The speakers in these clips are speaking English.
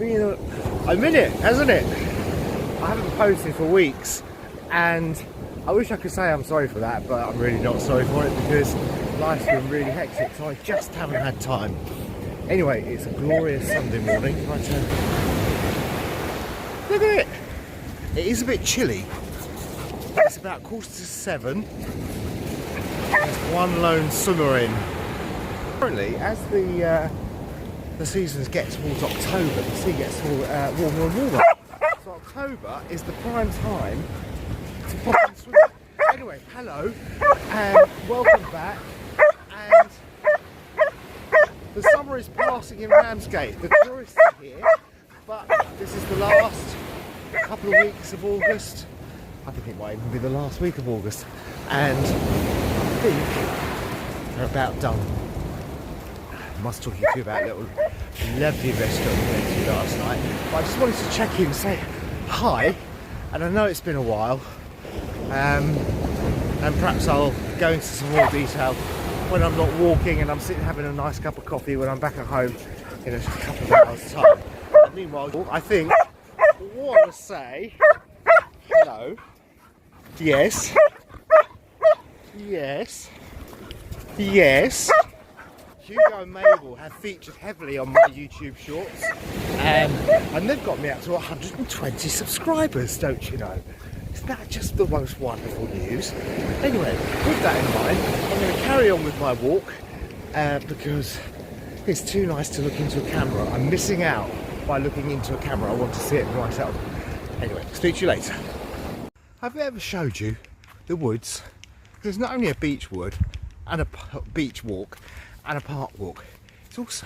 been a minute, hasn't it? I haven't posted for weeks, and I wish I could say I'm sorry for that, but I'm really not sorry for it because life's been really hectic, so I just haven't had time. Anyway, it's a glorious Sunday morning. Look at it! It is a bit chilly. It's about 6:45. There's one lone swimmer in. Currently, as the seasons get towards October, the sea gets warmer and warmer. So October is the prime time to pop and swim. Anyway, hello and welcome back. And the summer is passing in Ramsgate. The tourists are here, but this is the last couple of weeks of August. I think it might even be the last week of August, and I think they're about done. I must talk to you about a little lovely restaurant we went to last night, but I just wanted to check in and say hi, and I know it's been a while, and perhaps I'll go into some more detail when I'm not walking and I'm sitting having a nice cup of coffee when I'm back at home in a couple of hours time. And meanwhile, I think I want to say hello. Yes. Yes. Yes. Hugo and Mabel have featured heavily on my YouTube shorts, and they've got me up to 120 subscribers, don't you know? Isn't that just the most wonderful news? Anyway, with that in mind, I'm going to carry on with my walk because it's too nice to look into a camera. I'm missing out by looking into a camera. I want to see it for myself. Anyway, speak to you later. Have I ever showed you the woods? There's not only a beach wood and a beach walk and a park walk, it's also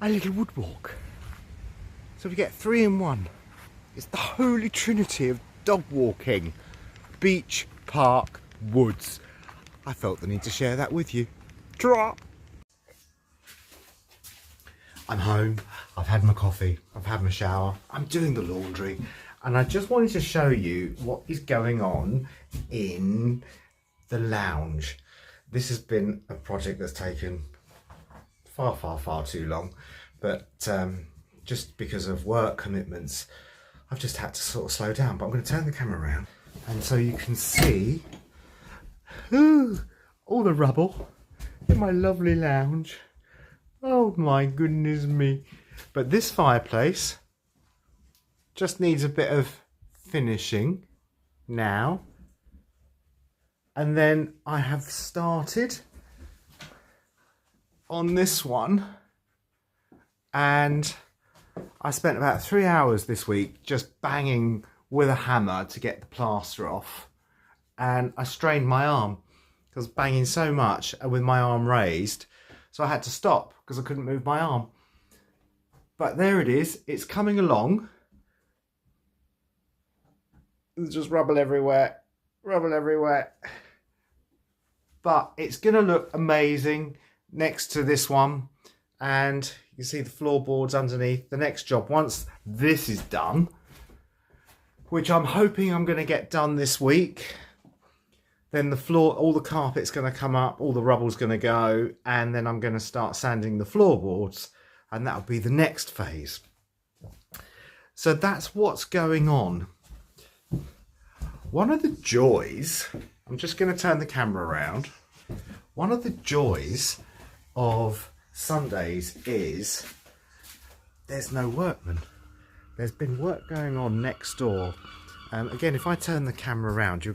a little wood walk. So we get 3 in 1. It's the holy trinity of dog walking. Beach, park, woods. I felt the need to share that with you. Ta-ra! I'm home, I've had my coffee, I've had my shower, I'm doing the laundry, and I just wanted to show you what is going on in the lounge. This has been a project that's taken far too long, but just because of work commitments, I've just had to sort of slow down. But I'm going to turn the camera around, and so you can see all the rubble in my lovely lounge. Oh my goodness me. But this fireplace just needs a bit of finishing now. And then I have started on this one, and I spent about 3 hours this week just banging with a hammer to get the plaster off, and I strained my arm because I was banging so much with my arm raised, so I had to stop because I couldn't move my arm. But there it is, it's coming along. There's just rubble everywhere, but it's gonna look amazing next to this one, and you can see the floorboards underneath. The next job, once this is done, which I'm hoping I'm going to get done this week, then the floor, all the carpet's going to come up, all the rubble's going to go, and then I'm going to start sanding the floorboards, and that'll be the next phase. So that's what's going on. One of the joys, I'm just going to turn the camera around. One of the joys of Sundays is there's no workmen. There's been work going on next door. Again, if I turn the camera around,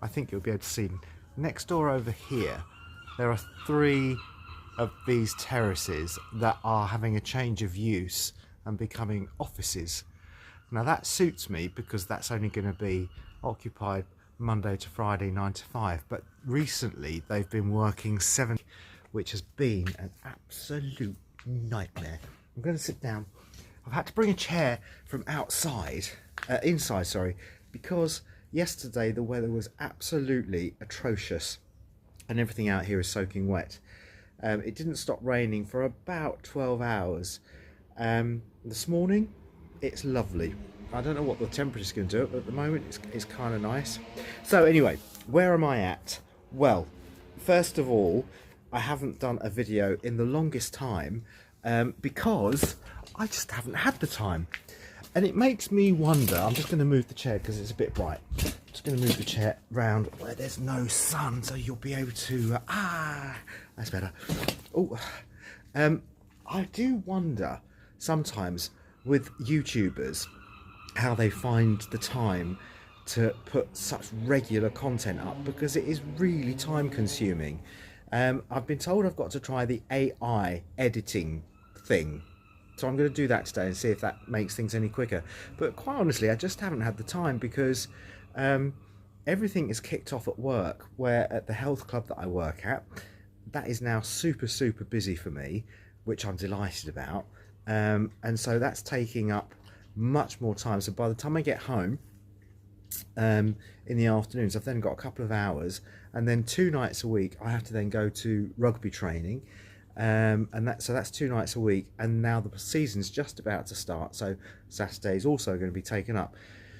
I think you'll be able to see next door over here. There are 3 of these terraces that are having a change of use and becoming offices. Now that suits me because that's only going to be occupied Monday to Friday 9 to 5, but recently they've been working 7, which has been an absolute nightmare. I'm going to sit down. I've had to bring a chair from inside, because yesterday the weather was absolutely atrocious and everything out here is soaking wet. It didn't stop raining for about 12 hours. This morning it's lovely. I don't know what the temperature's going to do, but at the moment it's kind of nice. So anyway, where am I at? Well, first of all, I haven't done a video in the longest time because I just haven't had the time. And it makes me wonder, I'm just going to move the chair because it's a bit bright. I'm just going to move the chair round where there's no sun so you'll be able to, that's better. Oh, I do wonder sometimes with YouTubers how they find the time to put such regular content up, because it is really time consuming. I've been told I've got to try the AI editing thing, so I'm going to do that today and see if that makes things any quicker. But quite honestly, I just haven't had the time because everything is kicked off at work, where at the health club that I work at, that is now super busy for me, which I'm delighted about. And so that's taking up much more time. So by the time I get home in the afternoons, I've then got a couple of hours, and then 2 nights a week I have to then go to rugby training, and that's 2 nights a week, and now the season's just about to start, so Saturday's also going to be taken up.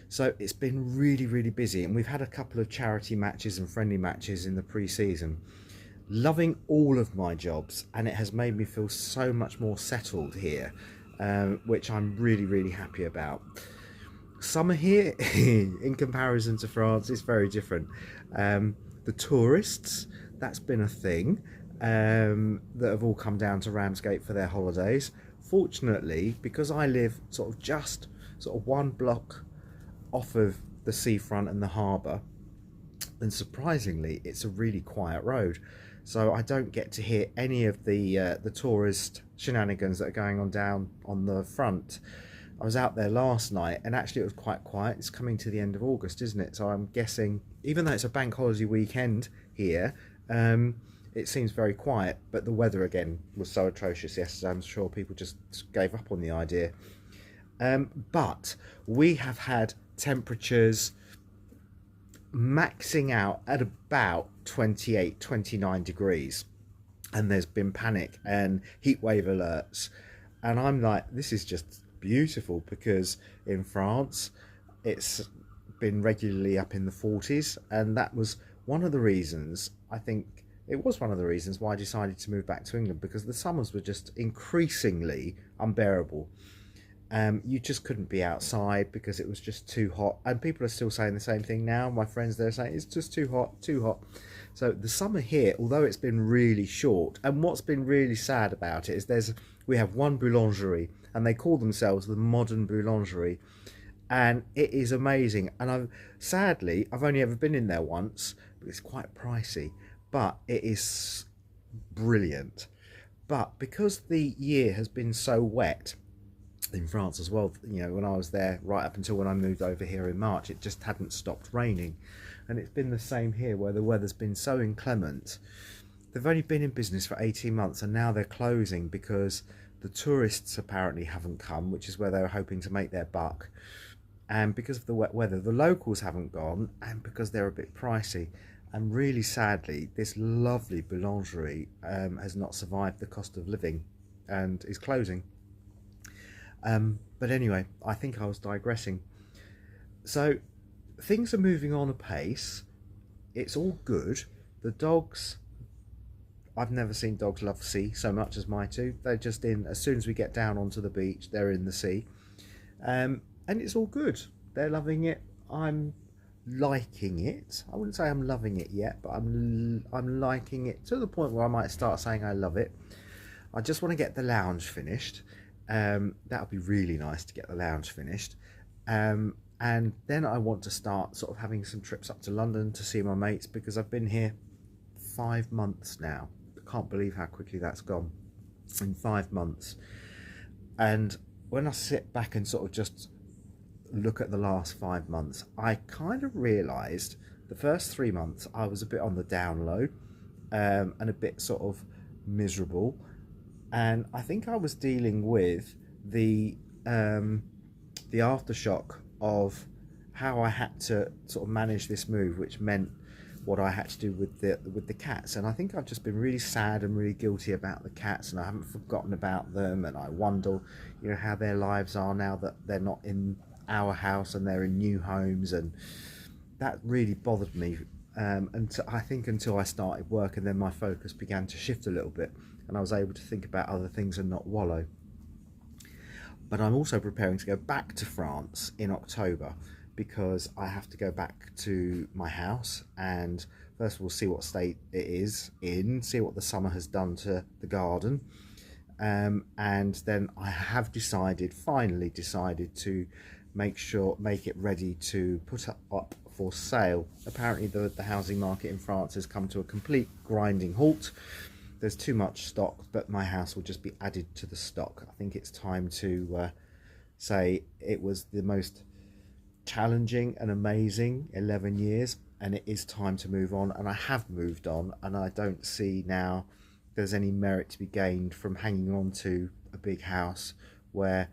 So it's been really busy, and we've had a couple of charity matches and friendly matches in the pre-season. Loving all of my jobs, and it has made me feel so much more settled here, which I'm really happy about. Summer here in comparison to France is very different. The tourists, that's been a thing, that have all come down to Ramsgate for their holidays. Fortunately, because I live sort of 1 block off of the seafront and the harbour, then surprisingly it's a really quiet road, so I don't get to hear any of the tourist shenanigans that are going on down on the front. I was out there last night and actually it was quite quiet. It's coming to the end of August, isn't it? So I'm guessing, even though it's a bank holiday weekend here, it seems very quiet. But the weather again was so atrocious yesterday, I'm sure people just gave up on the idea. But we have had temperatures maxing out at about 28, 29 degrees. And there's been panic and heat wave alerts. And I'm like, this is just beautiful, because in France it's been regularly up in the 40s, and that was one of the reasons, I think it was one of the reasons why I decided to move back to England, because the summers were just increasingly unbearable. You just couldn't be outside because it was just too hot, and people are still saying the same thing now. My friends, they're saying it's just too hot. So the summer here, although it's been really short, and what's been really sad about it is we have one boulangerie, and they call themselves the modern boulangerie, and it is amazing. And I've only ever been in there once, but it's quite pricey, but it is brilliant. But because the year has been so wet in France as well, you know, when I was there right up until when I moved over here in March, it just hadn't stopped raining, and it's been the same here, where the weather's been so inclement. They've only been in business for 18 months and now they're closing because the tourists apparently haven't come, which is where they were hoping to make their buck, and because of the wet weather the locals haven't gone, and because they're a bit pricey. And really sadly, this lovely boulangerie has not survived the cost of living and is closing. But anyway, I think I was digressing. So things are moving on apace. It's all good. The dogs, I've never seen dogs love the sea so much as my two. They're just in, as soon as we get down onto the beach, they're in the sea. And it's all good. They're loving it. I'm liking it. I wouldn't say I'm loving it yet, but I'm liking it to the point where I might start saying I love it. I just want to get the lounge finished. That would be really nice to get the lounge finished. And then I want to start sort of having some trips up to London to see my mates, because I've been here 5 months now. I can't believe how quickly that's gone in 5 months. And when I sit back and sort of just look at the last 5 months, I kind of realised the first 3 months I was a bit on the down low, and a bit sort of miserable. And I think I was dealing with the aftershock of how I had to sort of manage this move, which meant what I had to do with the cats. And I think I've just been really sad and really guilty about the cats, and I haven't forgotten about them, and I wonder, you know, how their lives are now that they're not in our house and they're in new homes, and that really bothered me I think until I started work, and then my focus began to shift a little bit and I was able to think about other things and not wallow. But I'm also preparing to go back to France in October because I have to go back to my house and first of all see what state it is in, see what the summer has done to the garden, and then I have finally decided to make it ready to put up for sale. Apparently the housing market in France has come to a complete grinding halt. There's too much stock, but my house will just be added to the stock. I think it's time to say it was the most challenging and amazing 11 years, and it is time to move on, and I have moved on, and I don't see now there's any merit to be gained from hanging on to a big house where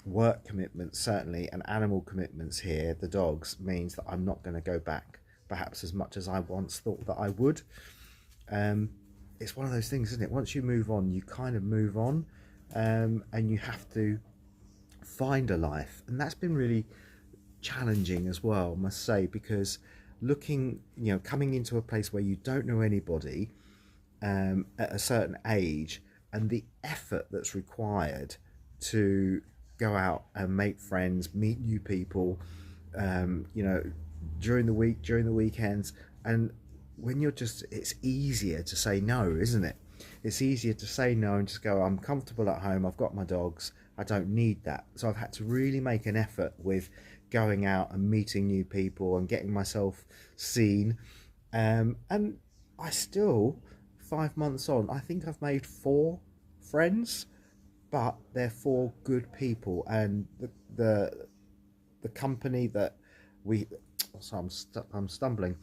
work commitments certainly and animal commitments here, the dogs, means that I'm not going to go back perhaps as much as I once thought that I would. It's one of those things, isn't it? Once you move on, you kind of move on, and you have to find a life, and that's been really challenging as well, I must say, because coming into a place where you don't know anybody at a certain age, and the effort that's required to go out and make friends, meet new people, during the week, during the weekends, and when it's easier to say no, isn't it? It's easier to say no and just go, I'm comfortable at home, I've got my dogs, I don't need that. So I've had to really make an effort with going out and meeting new people and getting myself seen, and I still, 5 months on, I think I've made 4 friends, but they're 4 good people, and the company that I'm stumbling.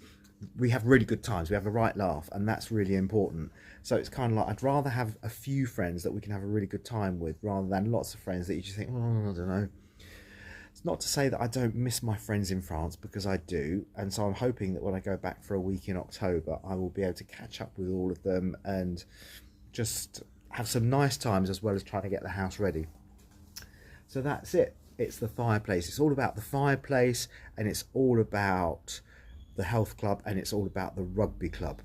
We have really good times, we have a right laugh, and that's really important. So it's kind of like, I'd rather have a few friends that we can have a really good time with rather than lots of friends that you just think, oh, I don't know. It's not to say that I don't miss my friends in France, because I do, and so I'm hoping that when I go back for a week in October I will be able to catch up with all of them and just have some nice times, as well as trying to get the house ready. So that's it. It's the fireplace. It's all about the fireplace, and it's all about the health club, and it's all about the rugby club.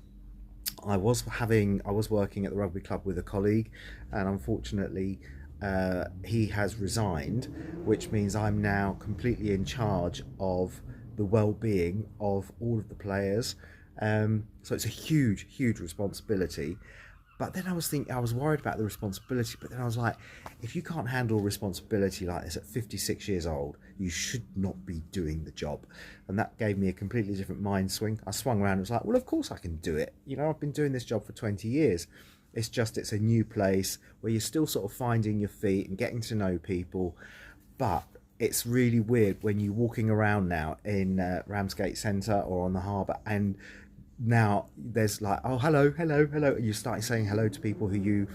I was working at the rugby club with a colleague, and unfortunately he has resigned, which means I'm now completely in charge of the well-being of all of the players. So it's a huge responsibility. But then I was worried about the responsibility, but then I was like, if you can't handle responsibility like this at 56 years old, you should not be doing the job. And that gave me a completely different mind swing. I swung around and was like, well, of course I can do it. I've been doing this job for 20 years. It's a new place where you're still sort of finding your feet and getting to know people. But it's really weird when you're walking around now in Ramsgate Centre or on the harbour, and now there's like, oh, hello, and you start saying hello to people who you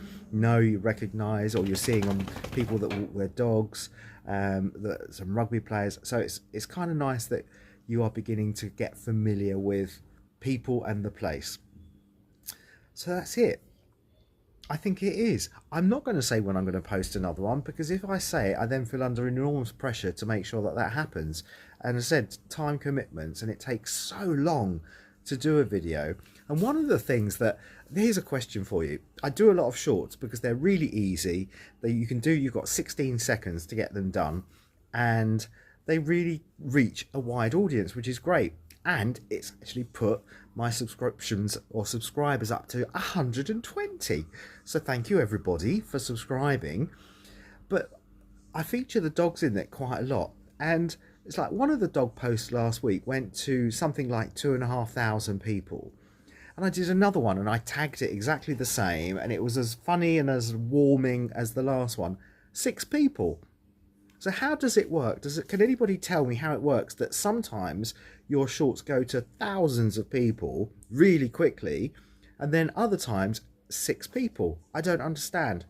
recognise, or you're seeing on people that walk their dogs, some rugby players. So it's kind of nice that you are beginning to get familiar with people and the place. So that's it. I think it is. I'm not going to say when I'm going to post another one, because if I say it, I then feel under enormous pressure to make sure that happens. And as I said, time commitments, and it takes so long to do a video. And one of the things here's a question for you. I do a lot of shorts because they're really easy. You've got 16 seconds to get them done, and they really reach a wide audience, which is great. And it's actually put my subscriptions or subscribers up to 120. So thank you everybody for subscribing. But I feature the dogs in it quite a lot, and it's like one of the dog posts last week went to something like 2,500 people. And I did another one and I tagged it exactly the same, and it was as funny and as warming as the last one. 6 people. So how does it work? Can anybody tell me how it works that sometimes your shorts go to thousands of people really quickly, and then other times 6 people? I don't understand.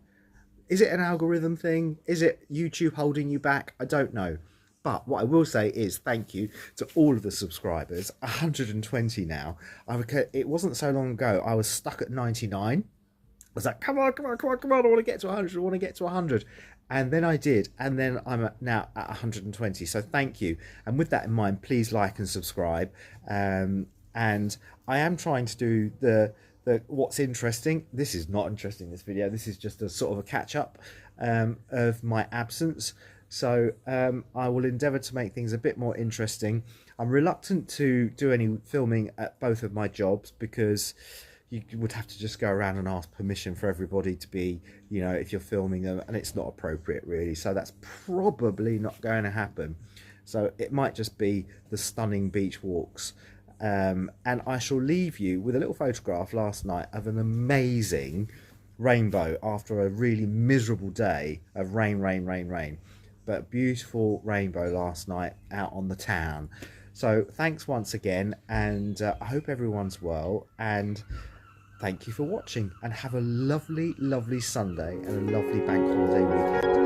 Is it an algorithm thing? Is it YouTube holding you back? I don't know. But what I will say is thank you to all of the subscribers. 120 now. It wasn't so long ago I was stuck at 99. I was like, come on, I want to get to 100, And then I did, and then I'm now at 120. So thank you. And with that in mind, please like and subscribe. and I am trying to do the what's interesting. This is not interesting, this video. This is just a sort of a catch up of my absence. So I will endeavour to make things a bit more interesting. I'm reluctant to do any filming at both of my jobs because you would have to just go around and ask permission for everybody to be, you know, if you're filming them, and it's not appropriate really. So that's probably not going to happen. So it might just be the stunning beach walks. And I shall leave you with a little photograph last night of an amazing rainbow after a really miserable day of rain, but beautiful rainbow last night out on the town. So thanks once again, and I hope everyone's well, and thank you for watching, and have a lovely Sunday and a lovely bank holiday weekend.